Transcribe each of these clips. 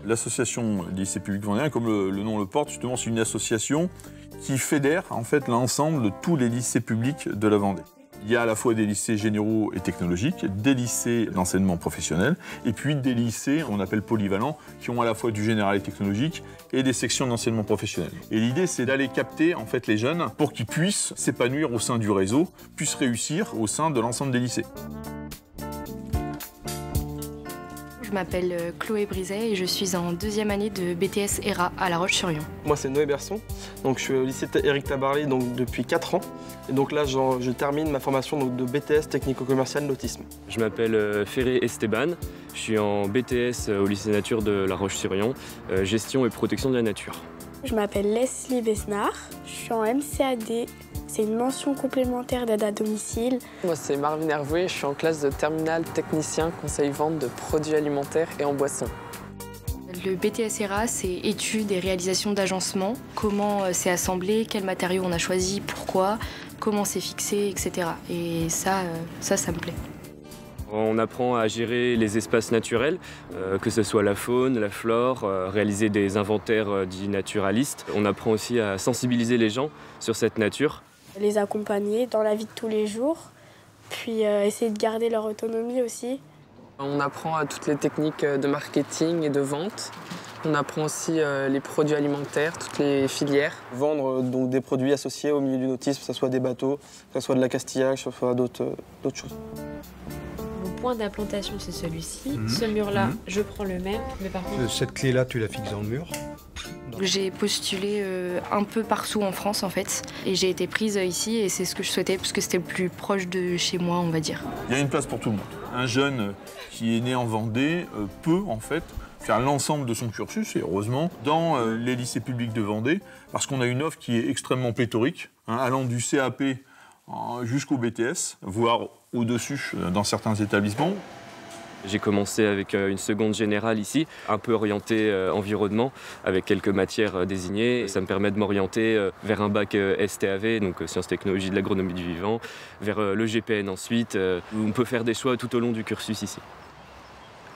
L'association lycée public vendéen, comme le nom le porte, justement, c'est une association qui fédère en fait l'ensemble de tous les lycées publics de la Vendée. Il y a à la fois des lycées généraux et technologiques, des lycées d'enseignement professionnel, et puis des lycées qu'on appelle polyvalents, qui ont à la fois du général et technologique et des sections d'enseignement professionnel. Et l'idée, c'est d'aller capter en fait les jeunes pour qu'ils puissent s'épanouir au sein du réseau, puissent réussir au sein de l'ensemble des lycées. Je m'appelle Chloé Brizet et je suis en deuxième année de BTS ERA à La Roche-sur-Yon. Moi c'est Noé Berson, donc je suis au lycée Éric Tabarly donc depuis 4 ans. Et donc là je termine ma formation donc, de BTS technico-commercial nautisme. Je m'appelle Ferré Esteban, je suis en BTS au lycée nature de La Roche-sur-Yon, gestion et protection de la nature. Je m'appelle Leslie Besnard, je suis en MCAD. C'est une mention complémentaire d'aide à domicile. Moi, c'est Marvin Hervoué, je suis en classe de terminale technicien conseil-vente de produits alimentaires et en boisson. Le BTS ERA, c'est études et réalisation d'agencement. Comment c'est assemblé, quels matériaux on a choisi, pourquoi, comment c'est fixé, etc. Et ça me plaît. On apprend à gérer les espaces naturels, que ce soit la faune, la flore, réaliser des inventaires dits naturalistes. On apprend aussi à sensibiliser les gens sur cette nature. Les accompagner dans la vie de tous les jours, puis essayer de garder leur autonomie aussi. On apprend toutes les techniques de marketing et de vente. On apprend aussi les produits alimentaires, toutes les filières. Vendre donc, des produits associés au milieu du nautisme, que ce soit des bateaux, que ce soit de l'accastillage, que ce soit d'autres choses. Mon point d'implantation, c'est celui-ci. Ce mur-là, je prends le même, mais par contre... Cette clé-là, tu la fixes dans le mur. J'ai postulé un peu partout en France en fait, et j'ai été prise ici et c'est ce que je souhaitais parce que c'était le plus proche de chez moi, on va dire. Il y a une place pour tout le monde. Un jeune qui est né en Vendée peut en fait faire l'ensemble de son cursus, et heureusement, dans les lycées publics de Vendée, parce qu'on a une offre qui est extrêmement pléthorique, allant du CAP jusqu'au BTS, voire au-dessus dans certains établissements. J'ai commencé avec une seconde générale ici, un peu orientée environnement, avec quelques matières désignées. Ça me permet de m'orienter vers un bac STAV, donc sciences technologies de l'agronomie du vivant, vers le GPN ensuite, où on peut faire des choix tout au long du cursus ici.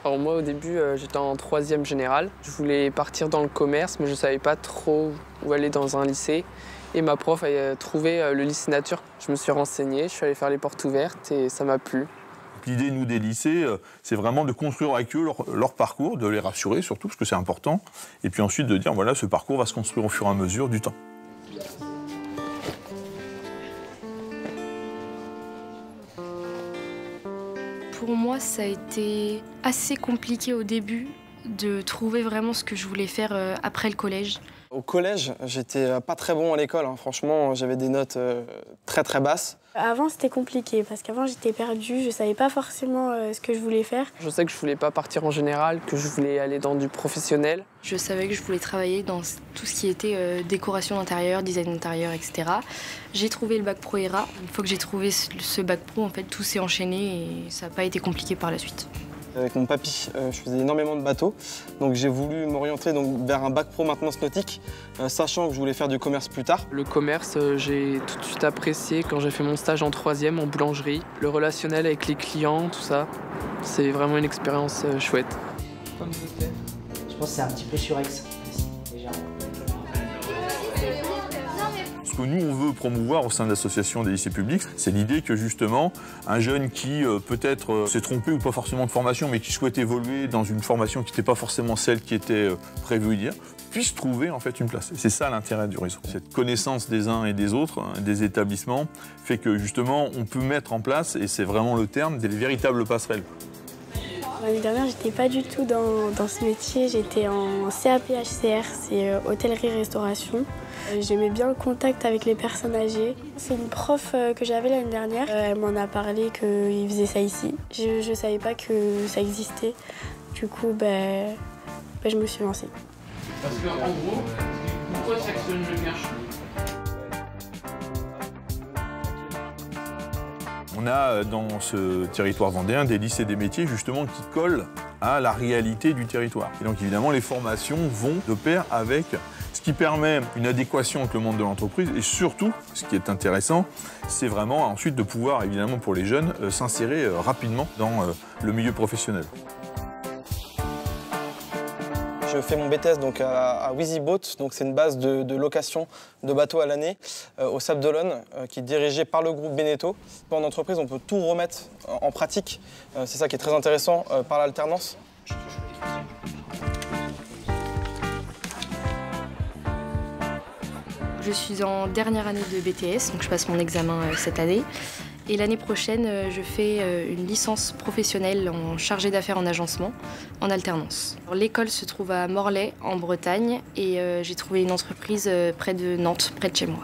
Alors moi au début j'étais en 3e générale. Je voulais partir dans le commerce mais je ne savais pas trop où aller dans un lycée. Et ma prof a trouvé le lycée nature. Je me suis renseigné, je suis allé faire les portes ouvertes et ça m'a plu. L'idée, nous, des lycées, c'est vraiment de construire avec eux leur parcours, de les rassurer surtout, parce que c'est important. Et puis ensuite de dire, voilà, ce parcours va se construire au fur et à mesure du temps. Pour moi, ça a été assez compliqué au début de trouver vraiment ce que je voulais faire après le collège. Au collège, j'étais pas très bon à l'école. Franchement, j'avais des notes très basses. Avant, c'était compliqué parce qu'avant, j'étais perdue. Je savais pas forcément ce que je voulais faire. Je sais que je voulais pas partir en général, que je voulais aller dans du professionnel. Je savais que je voulais travailler dans tout ce qui était décoration d'intérieur, design d'intérieur, etc. J'ai trouvé le bac pro ERA. Une fois que j'ai trouvé ce bac pro, en fait, tout s'est enchaîné et ça n'a pas été compliqué par la suite. Avec mon papy, je faisais énormément de bateaux, donc j'ai voulu m'orienter vers un bac pro maintenance nautique, sachant que je voulais faire du commerce plus tard. Le commerce, j'ai tout de suite apprécié quand j'ai fait mon stage en 3e en boulangerie. Le relationnel avec les clients, tout ça, c'est vraiment une expérience chouette. Je pense que c'est un petit peu surex, déjà. Ce que nous, on veut promouvoir au sein de l'association des lycées publics, c'est l'idée que justement, un jeune qui peut-être s'est trompé ou pas forcément de formation, mais qui souhaite évoluer dans une formation qui n'était pas forcément celle qui était prévue hier, puisse trouver en fait une place. Et c'est ça l'intérêt du réseau. Cette connaissance des uns et des autres, des établissements, fait que justement, on peut mettre en place, et c'est vraiment le terme, des véritables passerelles. L'année dernière, j'étais pas du tout dans ce métier. J'étais en CAP-HCR, c'est hôtellerie-restauration. J'aimais bien le contact avec les personnes âgées. C'est une prof que j'avais l'année dernière. Elle m'en a parlé qu'il faisait ça ici. Je savais pas que ça existait. Du coup, je me suis lancée. Parce qu'en gros, pourquoi s'actionne le cache ? On a dans ce territoire vendéen des lycées des métiers justement qui collent à la réalité du territoire. Et donc évidemment les formations vont de pair avec ce qui permet une adéquation avec le monde de l'entreprise et surtout, ce qui est intéressant, c'est vraiment ensuite de pouvoir évidemment pour les jeunes s'insérer rapidement dans le milieu professionnel. Je fais mon BTS donc à Wiziboat, donc c'est une base de location de bateaux à l'année au Sable d'Olonne qui est dirigée par le groupe Beneteau. En entreprise, on peut tout remettre en pratique. C'est ça qui est très intéressant par l'alternance. Je suis en dernière année de BTS, donc je passe mon examen cette année. Et l'année prochaine, je fais une licence professionnelle en chargé d'affaires en agencement, en alternance. L'école se trouve à Morlaix, en Bretagne, et j'ai trouvé une entreprise près de Nantes, près de chez moi.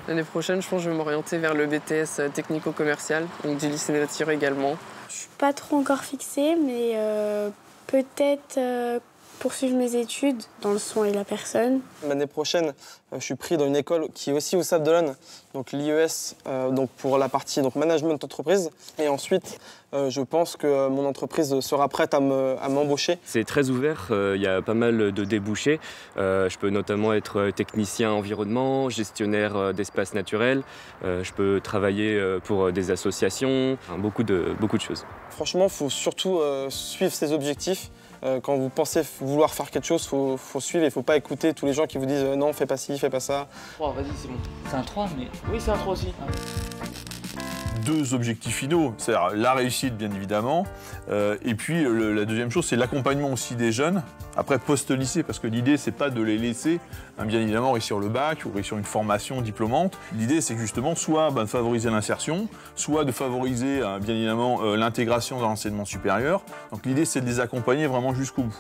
L'année prochaine, je pense que je vais m'orienter vers le BTS technico-commercial, donc du lycée nature également. Je suis pas trop encore fixée, mais peut-être poursuivre mes études dans le soin et la personne. L'année prochaine, je suis pris dans une école qui est aussi au Sable d'Olonne, donc l'IES, donc pour la partie donc management d'entreprise. Et ensuite, je pense que mon entreprise sera prête à m'embaucher. C'est très ouvert, il y a pas mal de débouchés. Je peux notamment être technicien environnement, gestionnaire d'espaces naturels. Je peux travailler pour des associations, beaucoup de choses. Franchement, il faut surtout suivre ses objectifs. Quand vous pensez vouloir faire quelque chose, il faut suivre et il ne faut pas écouter tous les gens qui vous disent non, fais pas ci, fais pas ça. 3, vas-y, c'est bon. C'est un 3, mais... Oui, c'est un 3 aussi. Deux objectifs finaux, c'est-à-dire la réussite bien évidemment, et puis la deuxième chose c'est l'accompagnement aussi des jeunes, après post-lycée, parce que l'idée c'est pas de les laisser bien évidemment réussir le bac ou réussir une formation diplômante, l'idée c'est justement soit de favoriser l'insertion, soit de favoriser bien évidemment l'intégration dans l'enseignement supérieur, donc l'idée c'est de les accompagner vraiment jusqu'au bout.